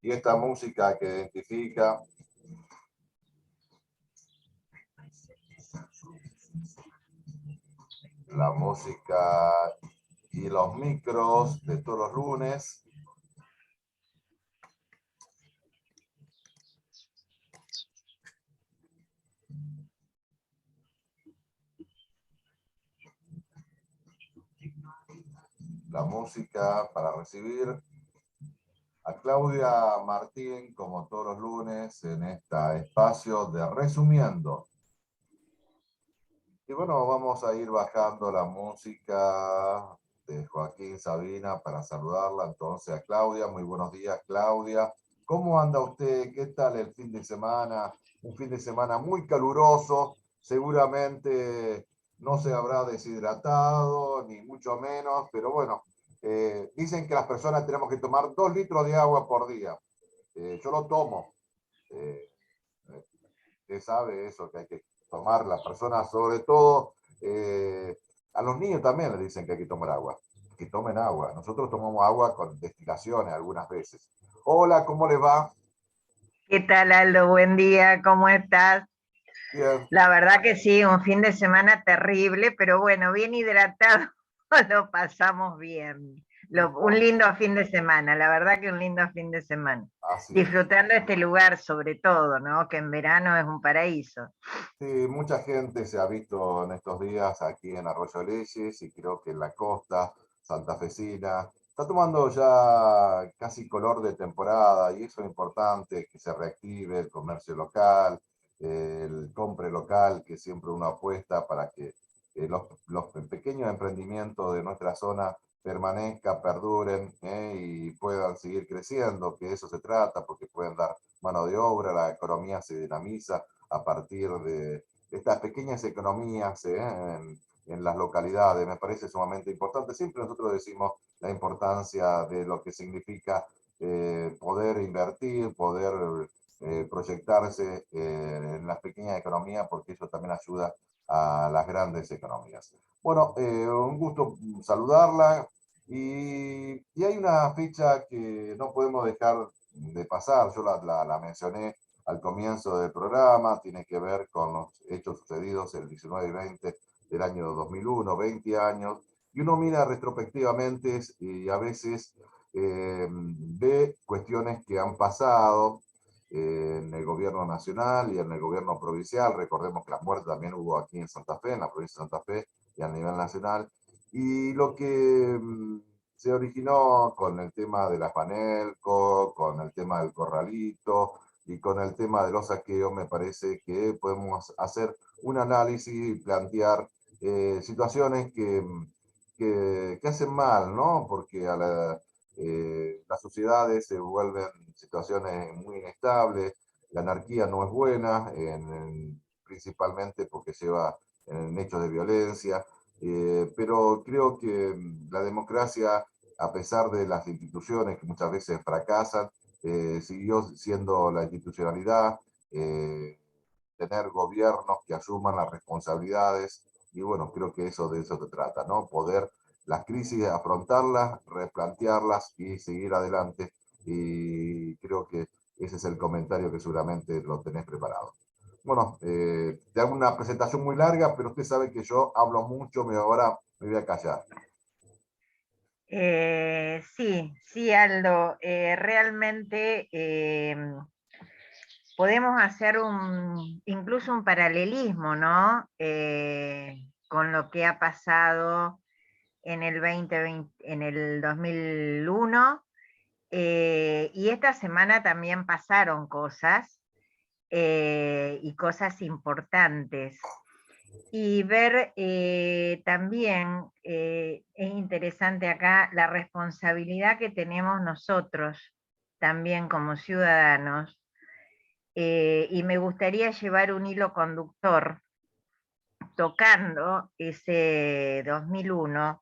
Y esta música que identifica la música y los micros de todos los lunes. La música para recibir a Claudia Martín, como todos los lunes, en este espacio de Resumiendo. Y bueno, vamos a ir bajando la música de Joaquín Sabina para saludarla entonces a Claudia. Muy buenos días, Claudia. ¿Cómo anda usted? ¿Qué tal el fin de semana? Un fin de semana muy caluroso. Seguramente no se habrá deshidratado, ni mucho menos, pero bueno, dicen que las personas tenemos que tomar 2 litros de agua por día. Yo lo tomo. Eh, Usted sabe eso, que hay que tomar las personas, sobre todo a los niños también les dicen que hay que tomar agua, que tomen agua. Nosotros tomamos agua con destilaciones algunas veces. Hola, ¿cómo le va? ¿Qué tal, Aldo? Buen día, ¿cómo estás? Bien. La verdad que sí, un fin de semana terrible, pero bueno, bien hidratado, lo pasamos bien. Un Bueno, lindo fin de semana, la verdad que un lindo fin de semana. así es. Disfrutando este lugar sobre todo, ¿no? Que en verano es un paraíso. Sí, mucha gente se ha visto en estos días aquí en Arroyo Leyes y creo que en la costa santafesina está tomando ya casi color de temporada y eso es importante, que se reactive el comercio local, el compre local, que siempre uno apuesta para que los pequeños emprendimientos de nuestra zona permanezcan, perduren y puedan seguir creciendo, que de eso se trata, porque pueden dar mano de obra, la economía se dinamiza a partir de estas pequeñas economías en las localidades. Me parece sumamente importante. Siempre nosotros decimos la importancia de lo que significa poder invertir, poder proyectarse en las pequeñas economías, porque eso también ayuda a las grandes economías. Bueno, un gusto saludarla. Y hay una fecha que no podemos dejar de pasar, yo la mencioné al comienzo del programa, tiene que ver con los hechos sucedidos el 19 y 20 del año 2001, 20 años, y uno mira retrospectivamente y a veces ve cuestiones que han pasado en el gobierno nacional y en el gobierno provincial. Recordemos que la muerte también hubo aquí en Santa Fe, en la provincia de Santa Fe y a nivel nacional. Y lo que se originó con el tema de la Fanelco, con el tema del Corralito y con el tema de los saqueos, me parece que podemos hacer un análisis y plantear situaciones que hacen mal, ¿no? Porque las sociedades se vuelven situaciones muy inestables, la anarquía no es buena, principalmente porque lleva en hechos de violencia, pero creo que la democracia, a pesar de las instituciones que muchas veces fracasan, siguió siendo la institucionalidad, tener gobiernos que asuman las responsabilidades, y bueno, creo que de eso se trata, ¿no? Poder las crisis, afrontarlas, replantearlas y seguir adelante, y creo que ese es el comentario que seguramente lo tenés preparado. Bueno, te hago una presentación muy larga, pero usted sabe que yo hablo mucho, ahora me voy a callar. Sí, sí, Aldo, realmente podemos hacer incluso un paralelismo, ¿no? Con lo que ha pasado en el 2020, en el 2001, y esta semana también pasaron cosas, y cosas importantes. Y ver también, es interesante acá la responsabilidad que tenemos nosotros también como ciudadanos, y me gustaría llevar un hilo conductor tocando ese 2001,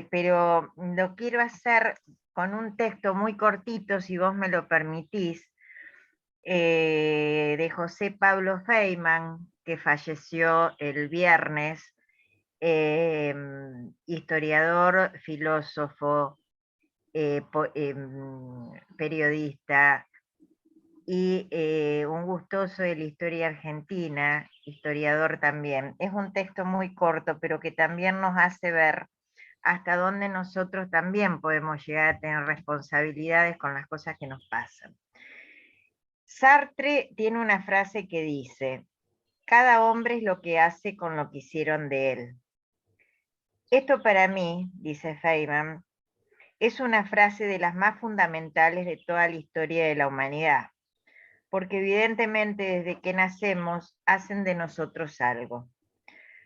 pero lo quiero hacer con un texto muy cortito, si vos me lo permitís, de José Pablo Feynman, que falleció el viernes, historiador, filósofo, periodista y un gustoso de la historia argentina, historiador también. Es un texto muy corto, pero que también nos hace ver hasta dónde nosotros también podemos llegar a tener responsabilidades con las cosas que nos pasan. Sartre tiene una frase que dice: cada hombre es lo que hace con lo que hicieron de él. Esto para mí, dice Feynman, es una frase de las más fundamentales de toda la historia de la humanidad, porque evidentemente desde que nacemos hacen de nosotros algo.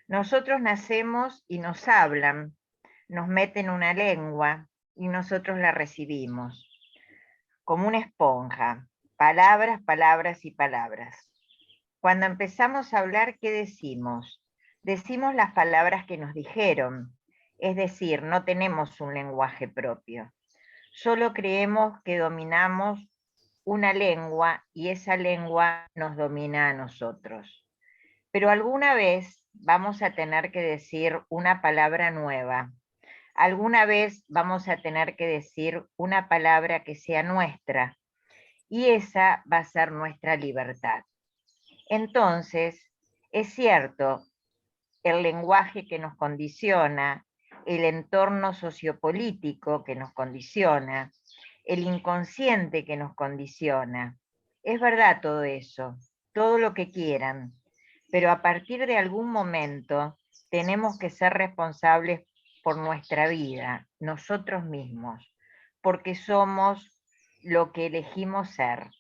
Nosotros nacemos y nos hablan, nos meten una lengua y nosotros la recibimos, como una esponja, palabras, palabras y palabras. Cuando empezamos a hablar, ¿qué decimos? Decimos las palabras que nos dijeron, es decir, no tenemos un lenguaje propio. Solo creemos que dominamos una lengua y esa lengua nos domina a nosotros. Pero alguna vez vamos a tener que decir una palabra nueva. Alguna vez vamos a tener que decir una palabra que sea nuestra y esa va a ser nuestra libertad. Entonces, es cierto, el lenguaje que nos condiciona, el entorno sociopolítico que nos condiciona, el inconsciente que nos condiciona. Es verdad todo eso, todo lo que quieran, pero a partir de algún momento tenemos que ser responsables por nuestra vida, nosotros mismos, porque somos lo que elegimos ser.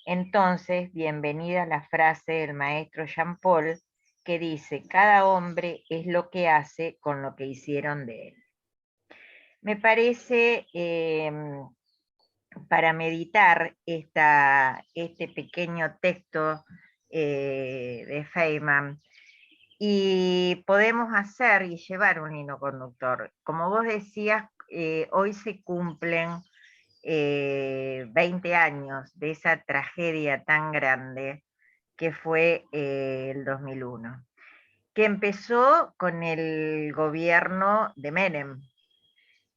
Entonces, bienvenida a la frase del maestro Jean Paul que dice: cada hombre es lo que hace con lo que hicieron de él. Me parece para meditar este pequeño texto de Feynman, y podemos hacer y llevar un hilo conductor. Como vos decías, hoy se cumplen 20 años de esa tragedia tan grande que fue el 2001, que empezó con el gobierno de Menem.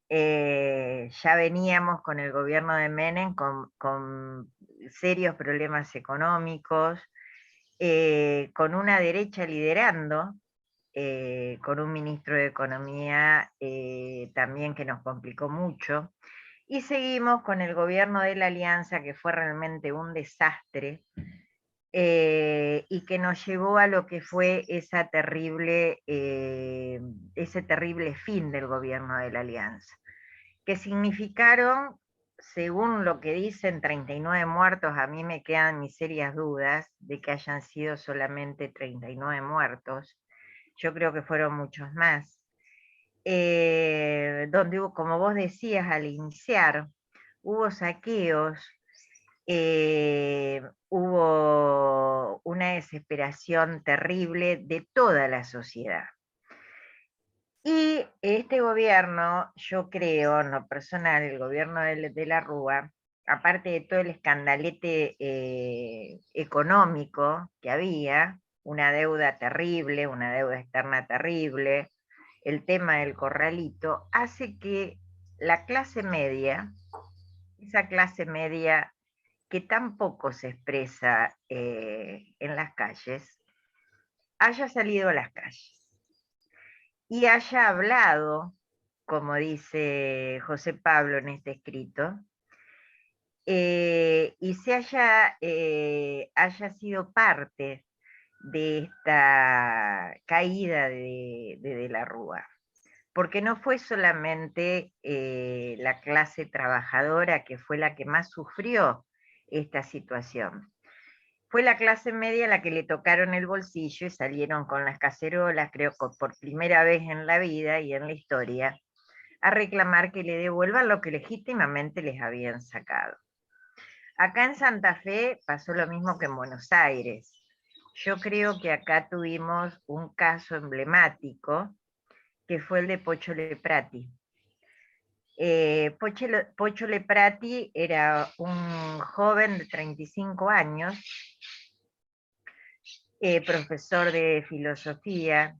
Ya veníamos con el gobierno de Menem con serios problemas económicos, con una derecha liderando, con un ministro de Economía también que nos complicó mucho, y seguimos con el gobierno de la Alianza, que fue realmente un desastre, y que nos llevó a lo que fue ese terrible fin del gobierno de la Alianza, que significaron, según lo que dicen, 39 muertos. A mí me quedan mis serias dudas de que hayan sido solamente 39 muertos. Yo creo que fueron muchos más. Donde hubo, como vos decías al iniciar, hubo saqueos, hubo una desesperación terrible de toda la sociedad. Y este gobierno, yo creo, en lo personal, el gobierno de la Rúa, aparte de todo el escandalete económico que había, una deuda terrible, una deuda externa terrible, el tema del corralito, hace que la clase media, esa clase media que tampoco se expresa en las calles, haya salido a las calles y haya hablado, como dice José Pablo en este escrito, y se haya sido parte de esta caída de la Rúa. Porque no fue solamente la clase trabajadora que fue la que más sufrió esta situación. Fue la clase media la que le tocaron el bolsillo y salieron con las cacerolas, creo que por primera vez en la vida y en la historia, a reclamar que le devuelvan lo que legítimamente les habían sacado. Acá en Santa Fe pasó lo mismo que en Buenos Aires. Yo creo que acá tuvimos un caso emblemático, que fue el de Pocho Leprati. Pocho Leprati era un joven de 35 años, profesor de filosofía,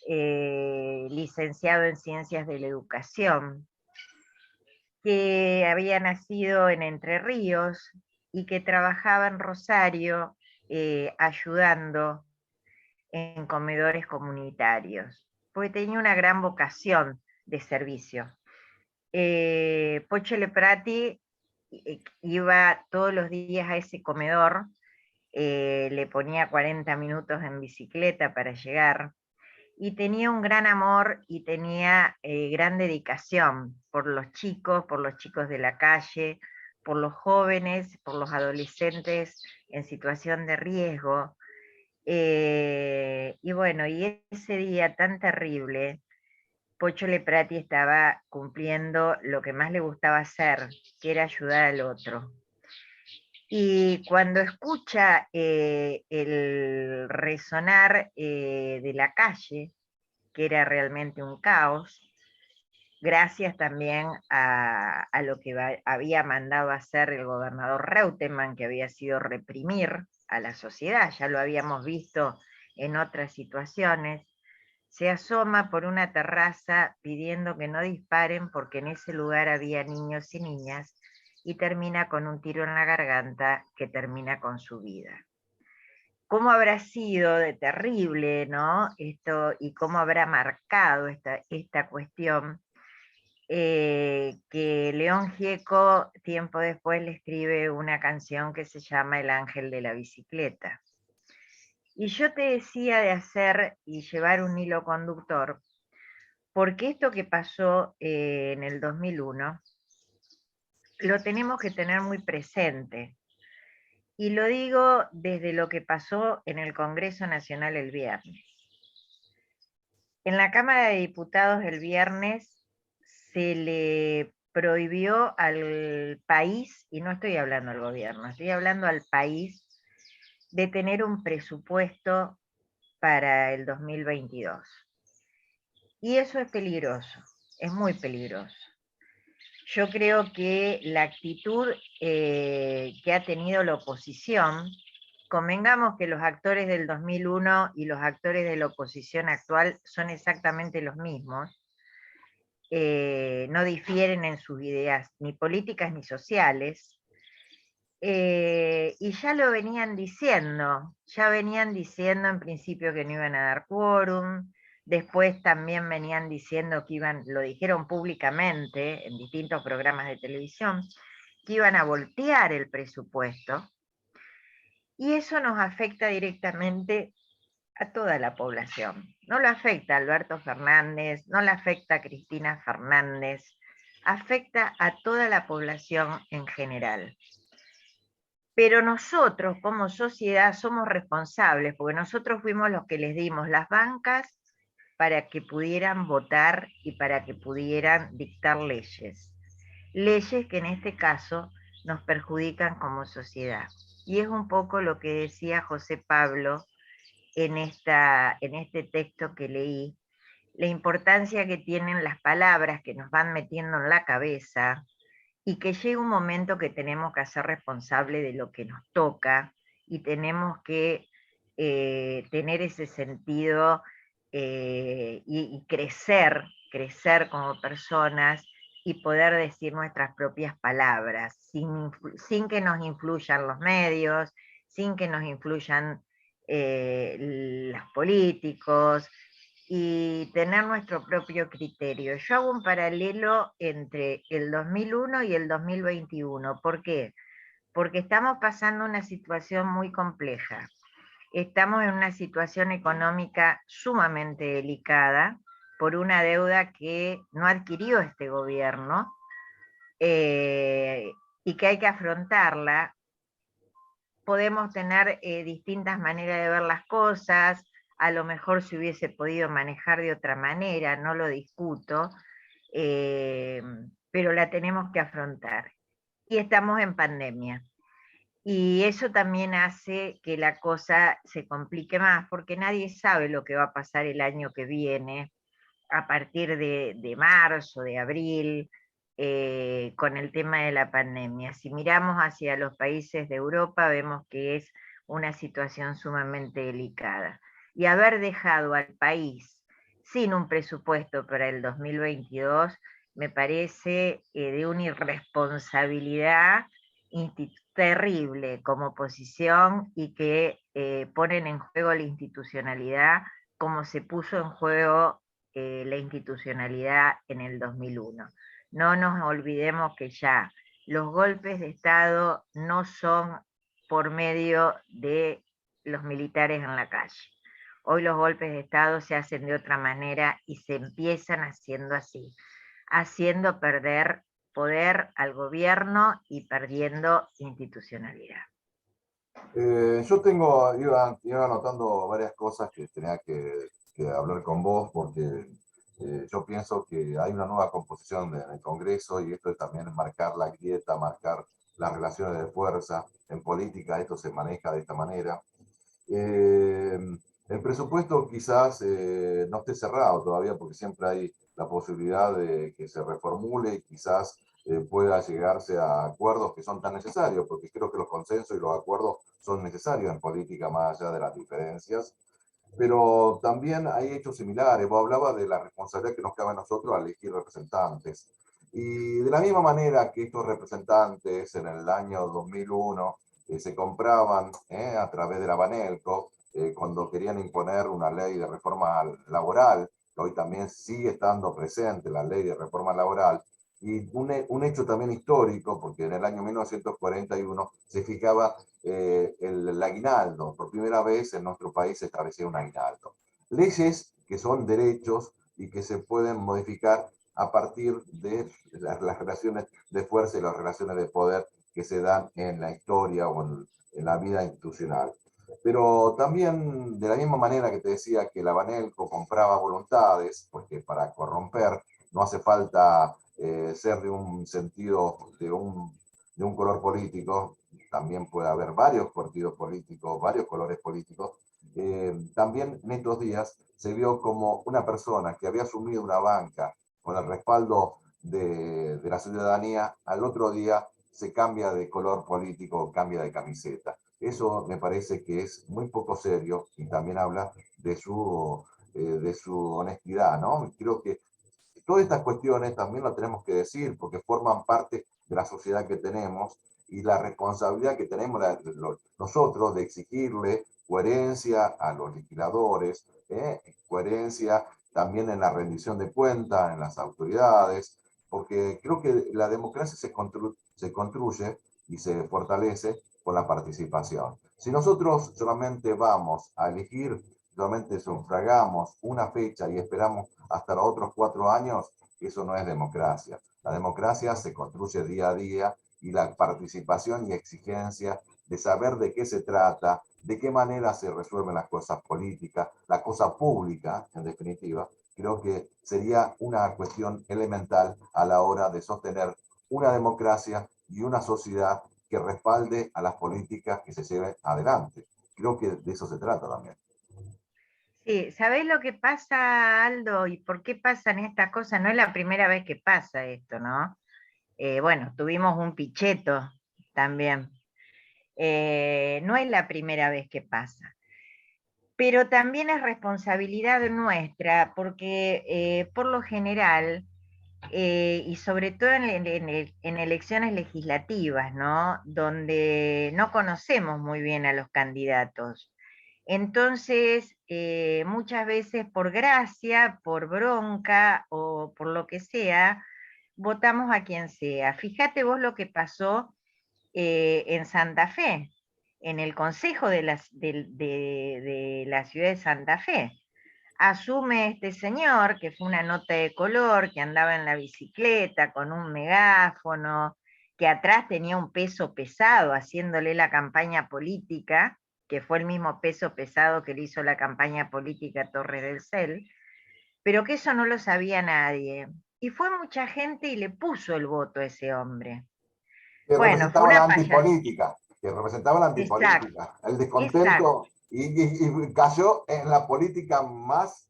licenciado en ciencias de la educación, que había nacido en Entre Ríos y que trabajaba en Rosario ayudando en comedores comunitarios, porque tenía una gran vocación de servicio. Pocho Leprati iba todos los días a ese comedor, le ponía 40 minutos en bicicleta para llegar, y tenía un gran amor y tenía gran dedicación por los chicos de la calle, por los jóvenes, por los adolescentes en situación de riesgo. Y bueno, y ese día tan terrible, Pocho Leprati estaba cumpliendo lo que más le gustaba hacer, que era ayudar al otro. Y cuando escucha el resonar de la calle, que era realmente un caos, gracias también a lo que había mandado hacer el gobernador Reutemann, que había sido reprimir a la sociedad, ya lo habíamos visto en otras situaciones, se asoma por una terraza pidiendo que no disparen porque en ese lugar había niños y niñas, y termina con un tiro en la garganta que termina con su vida. ¿Cómo habrá sido de terrible, ¿no? Esto, y cómo habrá marcado esta cuestión, que León Gieco tiempo después le escribe una canción que se llama El ángel de la bicicleta. Y yo te decía de hacer y llevar un hilo conductor, porque esto que pasó en el 2001 lo tenemos que tener muy presente. Y lo digo desde lo que pasó en el Congreso Nacional el viernes. En la Cámara de Diputados el viernes se le prohibió al país, y no estoy hablando al gobierno, estoy hablando al país, de tener un presupuesto para el 2022. Y eso es peligroso, es muy peligroso. Yo creo que la actitud que ha tenido la oposición, convengamos que los actores del 2001 y los actores de la oposición actual son exactamente los mismos, no difieren en sus ideas ni políticas ni sociales, y ya venían diciendo en principio que no iban a dar quórum, después también venían diciendo que lo dijeron públicamente en distintos programas de televisión, que iban a voltear el presupuesto, y eso nos afecta directamente a toda la población. No lo afecta a Alberto Fernández, no le afecta a Cristina Fernández, afecta a toda la población en general. Pero nosotros como sociedad somos responsables, porque nosotros fuimos los que les dimos las bancas para que pudieran votar y para que pudieran dictar leyes. Leyes que en este caso nos perjudican como sociedad. Y es un poco lo que decía José Pablo en este texto que leí, la importancia que tienen las palabras que nos van metiendo en la cabeza, y que llega un momento que tenemos que ser responsables de lo que nos toca y tenemos que tener ese sentido y crecer como personas y poder decir nuestras propias palabras sin que nos influyan los medios, sin que nos influyan los políticos, y tener nuestro propio criterio. Yo hago un paralelo entre el 2001 y el 2021. ¿Por qué? Porque estamos pasando una situación muy compleja. Estamos en una situación económica sumamente delicada por una deuda que no adquirió este gobierno, y que hay que afrontarla. Podemos tener distintas maneras de ver las cosas, a lo mejor se hubiese podido manejar de otra manera, no lo discuto, pero la tenemos que afrontar. Y estamos en pandemia. Y eso también hace que la cosa se complique más, porque nadie sabe lo que va a pasar el año que viene, a partir de marzo, de abril, con el tema de la pandemia. Si miramos hacia los países de Europa, vemos que es una situación sumamente delicada. Y haber dejado al país sin un presupuesto para el 2022 me parece de una irresponsabilidad terrible como oposición y que ponen en juego la institucionalidad como se puso en juego la institucionalidad en el 2001. No nos olvidemos que ya los golpes de Estado no son por medio de los militares en la calle. Hoy los golpes de Estado se hacen de otra manera y se empiezan haciendo así, haciendo perder poder al gobierno y perdiendo institucionalidad. Iba anotando varias cosas que tenía que hablar con vos porque yo pienso que hay una nueva composición en el Congreso y esto es también marcar la grieta, marcar las relaciones de fuerza. En política esto se maneja de esta manera. Eh, el presupuesto quizás no esté cerrado todavía porque siempre hay la posibilidad de que se reformule y quizás pueda llegarse a acuerdos que son tan necesarios, porque creo que los consensos y los acuerdos son necesarios en política más allá de las diferencias. Pero también hay hechos similares. Vos hablabas de la responsabilidad que nos cabe a nosotros al elegir representantes. Y de la misma manera que estos representantes en el año 2001 se compraban a través de la Banelco, cuando querían imponer una ley de reforma laboral, que hoy también sigue estando presente la ley de reforma laboral, y un hecho también histórico, porque en el año 1941 se fijaba el aguinaldo. Por primera vez en nuestro país se establecía un aguinaldo. Leyes que son derechos y que se pueden modificar a partir de las relaciones de fuerza y las relaciones de poder que se dan en la historia o en la vida institucional. Pero también, de la misma manera que te decía que la Banelco compraba voluntades, porque para corromper no hace falta ser de un sentido, de un color político, también puede haber varios partidos políticos, varios colores políticos. También en estos días se vio como una persona que había asumido una banca con el respaldo de la ciudadanía, al otro día se cambia de color político, cambia de camiseta. Eso me parece que es muy poco serio y también habla de su honestidad, ¿no? Creo que todas estas cuestiones también lo tenemos que decir porque forman parte de la sociedad que tenemos y la responsabilidad que tenemos nosotros de exigirle coherencia a los legisladores, coherencia también en la rendición de cuentas, en las autoridades, porque creo que la democracia se construye y se fortalece con la participación. Si nosotros solamente vamos a elegir, solamente sufragamos una fecha y esperamos hasta los otros 4 años, eso no es democracia. La democracia se construye día a día y la participación y exigencia de saber de qué se trata, de qué manera se resuelven las cosas políticas, la cosa pública, en definitiva, creo que sería una cuestión elemental a la hora de sostener una democracia y una sociedad que respalde a las políticas que se lleven adelante. Creo que de eso se trata también. Sí, ¿sabés lo que pasa, Aldo? ¿Y por qué pasan estas cosas? No es la primera vez que pasa esto, ¿no? Bueno, tuvimos un Pichetto también. No es la primera vez que pasa. Pero también es responsabilidad nuestra, porque por lo general, y sobre todo en elecciones legislativas, ¿no? Donde no conocemos muy bien a los candidatos. Entonces, muchas veces por gracia, por bronca o por lo que sea, votamos a quien sea. Fíjate vos lo que pasó en Santa Fe, en el Consejo de la ciudad de Santa Fe. Asume este señor, que fue una nota de color, que andaba en la bicicleta con un megáfono, que atrás tenía un peso pesado haciéndole la campaña política, que fue el mismo peso pesado que le hizo la campaña política a Torres del Cel, pero que eso no lo sabía nadie. Y fue mucha gente y le puso el voto a ese hombre. Que Bueno, fue representaba la una payasada. antipolítica, que representaba la Exacto, antipolítica, el exacto, descontento y cayó en la política más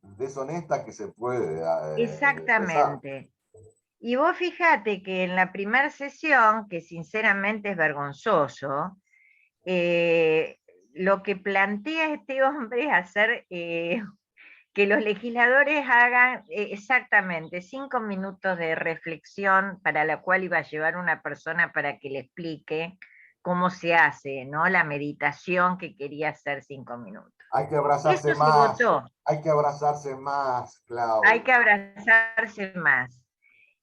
deshonesta que se puede expresar. exactamente. Y vos fíjate que en la primera sesión, que sinceramente es vergonzoso, lo que plantea este hombre es hacer que los legisladores hagan exactamente 5 minutos de reflexión para la cual iba a llevar una persona para que le explique cómo se hace, ¿no? La meditación que quería hacer 5 minutos. Hay que abrazarse Esto se más, votó, hay que abrazarse más, hay Clau. que abrazarse más.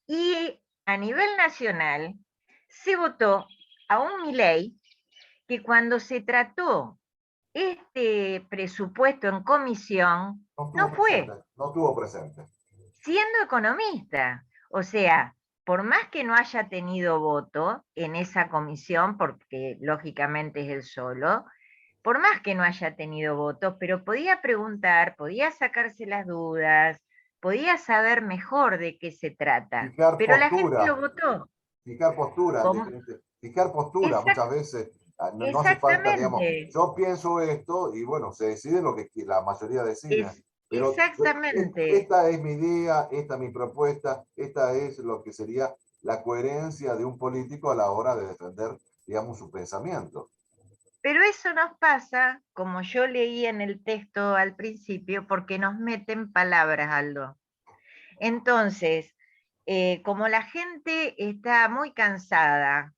Y a nivel nacional se votó a un Milei que cuando se trató este presupuesto en comisión, No estuvo no presente, fue, no estuvo presente. siendo economista. O sea, por más que no haya tenido voto en esa comisión, porque lógicamente es él solo, por más que no haya tenido voto, pero podía preguntar, podía sacarse las dudas, podía saber mejor de qué se trata, Fijar pero la gente postura, lo votó. fijar postura, ¿Cómo? fijar postura, Exact- muchas veces no, no hace falta, digamos, exactamente, yo pienso esto y bueno, se decide lo que la mayoría decide, pero exactamente. esta es mi idea, esta es mi propuesta, esta es lo que sería la coherencia de un político a la hora de defender, digamos, su pensamiento. Pero eso nos pasa, como yo leí en el texto al principio, porque nos meten palabras, Aldo. Entonces, como la gente está muy cansada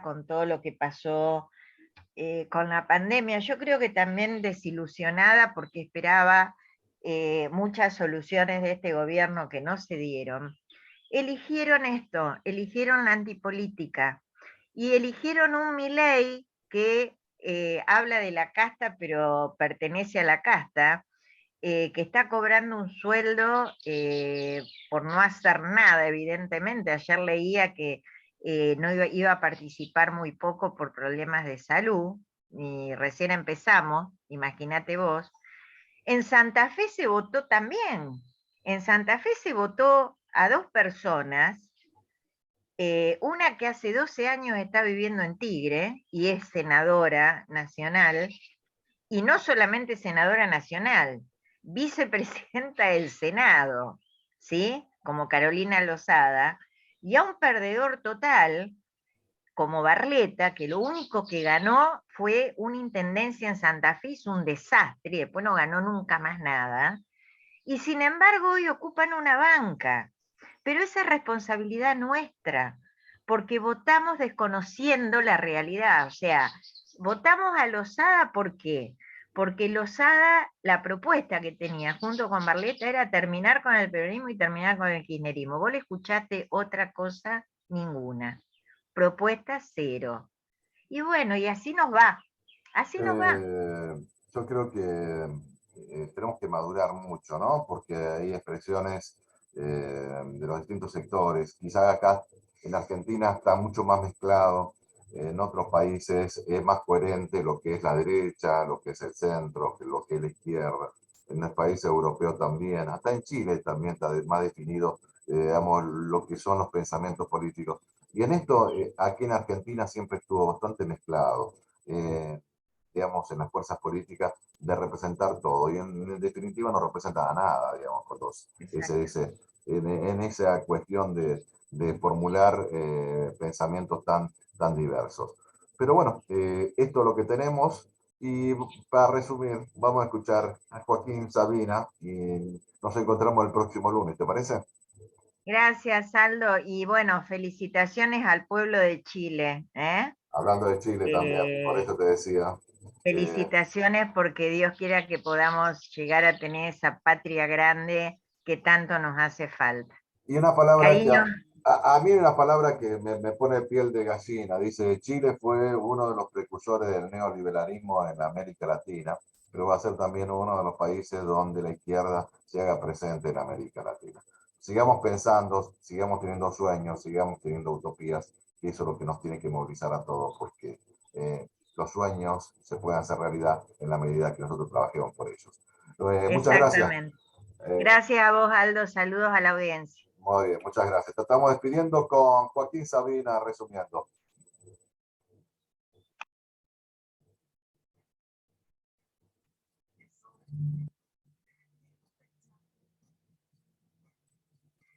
con todo lo que pasó con la pandemia, yo creo que también desilusionada porque esperaba muchas soluciones de este gobierno que no se dieron, eligieron esto, eligieron la antipolítica y eligieron un Milei que habla de la casta, pero pertenece a la casta, que está cobrando un sueldo por no hacer nada, evidentemente. Ayer leía que no iba a participar muy poco por problemas de salud, y recién empezamos, imagínate vos. En Santa Fe se votó también. En Santa Fe se votó a dos personas, una que hace 12 años está viviendo en Tigre y es senadora nacional, y no solamente senadora nacional, vicepresidenta del Senado, ¿sí? Como Carolina Lozada, y a un perdedor total como Barleta, que lo único que ganó fue una intendencia en Santa Fe, hizo un desastre, y después no ganó nunca más nada, y sin embargo hoy ocupan una banca. Pero esa es responsabilidad nuestra, porque votamos desconociendo la realidad. O sea, votamos a Lozada, ¿por qué? Porque Lozada, la propuesta que tenía junto con Barletta era terminar con el peronismo y terminar con el kirchnerismo. ¿Vos le escuchaste otra cosa? Ninguna. Propuesta cero. Y bueno, y así nos va. Eh, yo creo que tenemos que madurar mucho, ¿no? Porque hay expresiones de los distintos sectores. Quizá acá en Argentina está mucho más mezclado, en otros países es más coherente lo que es la derecha, lo que es el centro, lo que es la izquierda. En el país europeo también, hasta en Chile también está más definido, digamos, lo que son los pensamientos políticos. Y en esto, aquí en Argentina siempre estuvo bastante mezclado. Eh, digamos, en las fuerzas políticas de representar todo. Y en definitiva no representan a nada, digamos, cuando se Exacto. dice en esa cuestión de formular pensamientos tan diversos. Pero bueno, esto es lo que tenemos. Y para resumir, vamos a escuchar a Joaquín Sabina y nos encontramos el próximo lunes, ¿te parece? Gracias, Aldo. Y bueno, felicitaciones al pueblo de Chile, ¿eh? Hablando de Chile también, por Eh, eso te decía. eh, Felicitaciones porque Dios quiera que podamos llegar a tener esa patria grande que tanto nos hace falta. Y una palabra que Cariño, a mí una palabra que me pone piel de gallina. Dice, Chile fue uno de los precursores del neoliberalismo en América Latina, pero va a ser también uno de los países donde la izquierda se haga presente en América Latina. Sigamos pensando, sigamos teniendo sueños, sigamos teniendo utopías, y eso es lo que nos tiene que movilizar a todos, porque los sueños se pueden hacer realidad en la medida que nosotros trabajemos por ellos. Muchas gracias. exactamente. Eh, Gracias a vos, Aldo. Saludos a la audiencia. Muy bien, muchas gracias. Te estamos despidiendo con Joaquín Sabina resumiendo.